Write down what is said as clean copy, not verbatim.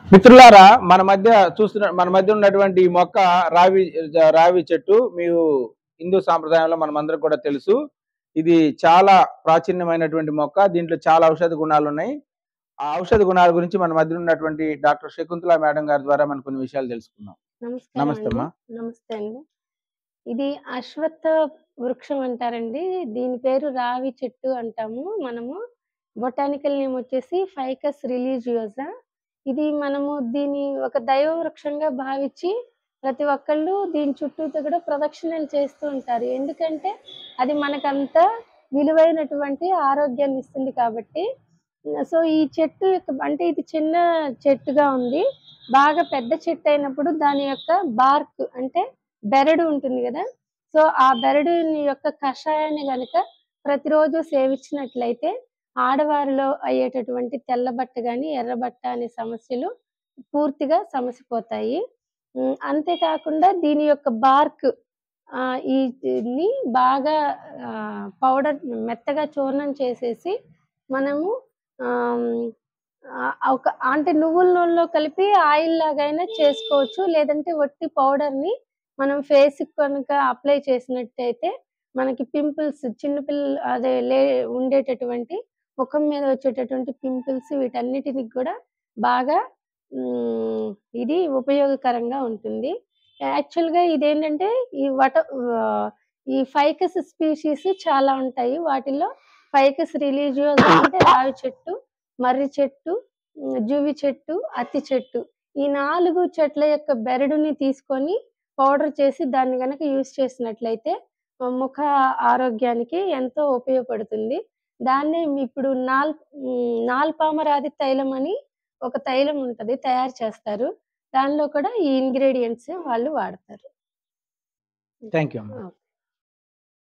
మిత్రులారా, మన మధ్య ఉన్నటువంటి ఈ మొక్క రావి రావి చెట్టు. మీరు హిందూ సాంప్రదాయంలో మనమందరం కూడా తెలుసు. ఇది చాలా ప్రాచీనమైనటువంటి మొక్క. దీంట్లో చాలా ఔషధ గుణాలు ఉన్నాయి. ఆ ఔషధ గుణాల గురించి మన మధ్య ఉన్నటువంటి డాక్టర్ శకుంతల మేడం గారి ద్వారా మనం కొన్ని విషయాలు తెలుసుకుందాం. నమస్కారం నమస్తే అండి. అమ్మా. నమస్తే అండి. ఇది అశ్వత్థ వృక్షం అంటారండి. దీని పేరు రావి చెట్టు అంటాము మనము. బొటానికల్ నేమ్ వచ్చేసి ఫైకస్ రిలీజియోసా. ఇది మనము దీన్ని ఒక దైవ వృక్షంగా భావించి ప్రతి ఒక్కళ్ళు దీని చుట్టూతా కూడా ప్రదక్షిణలు చేస్తూ ఉంటారు. ఎందుకంటే అది మనకంత విలువైనటువంటి ఆరోగ్యాన్ని ఇస్తుంది కాబట్టి. సో, ఈ చెట్టు యొక్క అంటే ఇది చిన్న చెట్టుగా ఉంది. బాగా పెద్ద చెట్టు అయినప్పుడు దాని యొక్క బార్క్ అంటే బెరడు ఉంటుంది గదా! సో, ఆ బెరడుని యొక్క కషాయాన్ని గనక ప్రతిరోజు సేవించినట్లయితే ఆడవారిలో అయ్యేటటువంటి తెల్ల బట్ట గాని, ఎర్ర బట్ట అనే సమస్యలు పూర్తిగా సమసిపోతాయి. అంతే కాకుండా దీని యొక్క బార్క్ ఈ దీన్ని బాగా పౌడర్ మెత్తగా చూర్ణం చేసేసి మనము ఆహ్, ఒక అంటే నువ్వుల నూనెలో కలిపి ఆయిల్ లాగైనా చేసుకోవచ్చు. లేదంటే వట్టి పౌడర్‌ని మనం ఫేస్‌కి కనుక అప్లై చేసినట్టయితే మనకి పింపుల్స్ చిన్న పిల్లలు అదే ఉండేటటువంటి ముఖం మీద వచ్చేటటువంటి పింపుల్స్ వీటన్నిటికి కూడా బాగా హ్మ్. ఇది ఉపయోగకరంగా ఉంటుంది. యాక్చువల్‌గా ఇదేంటంటే ఈ ఫైకస్ స్పీషీస్ చాలా ఉంటాయి. వాటిల్లో ఫైకస్ రిలీజియోసా అంటే రావి చెట్టు, మర్రి చెట్టు, జువ్వి చెట్టు, అత్తి చెట్టు. ఈ 4 చెట్ల యొక్క బెరడుని తీసుకొని పౌడర్ చేసి దాన్ని గనక యూజ్ చేసినట్లయితే ముఖ ఆరోగ్యానికి ఎంతో ఉపయోగపడుతుంది. దాన్నే ఇప్పుడు నాల్పామరాది తైలం అని ఒక తైలం ఉంటది. తయారు చేస్తారు. దానిలో కూడా ఈ ఇంగ్రీడియెంట్స్ వాళ్ళు వాడతారు. థాంక్ యూ అమ్మా. ఓకే.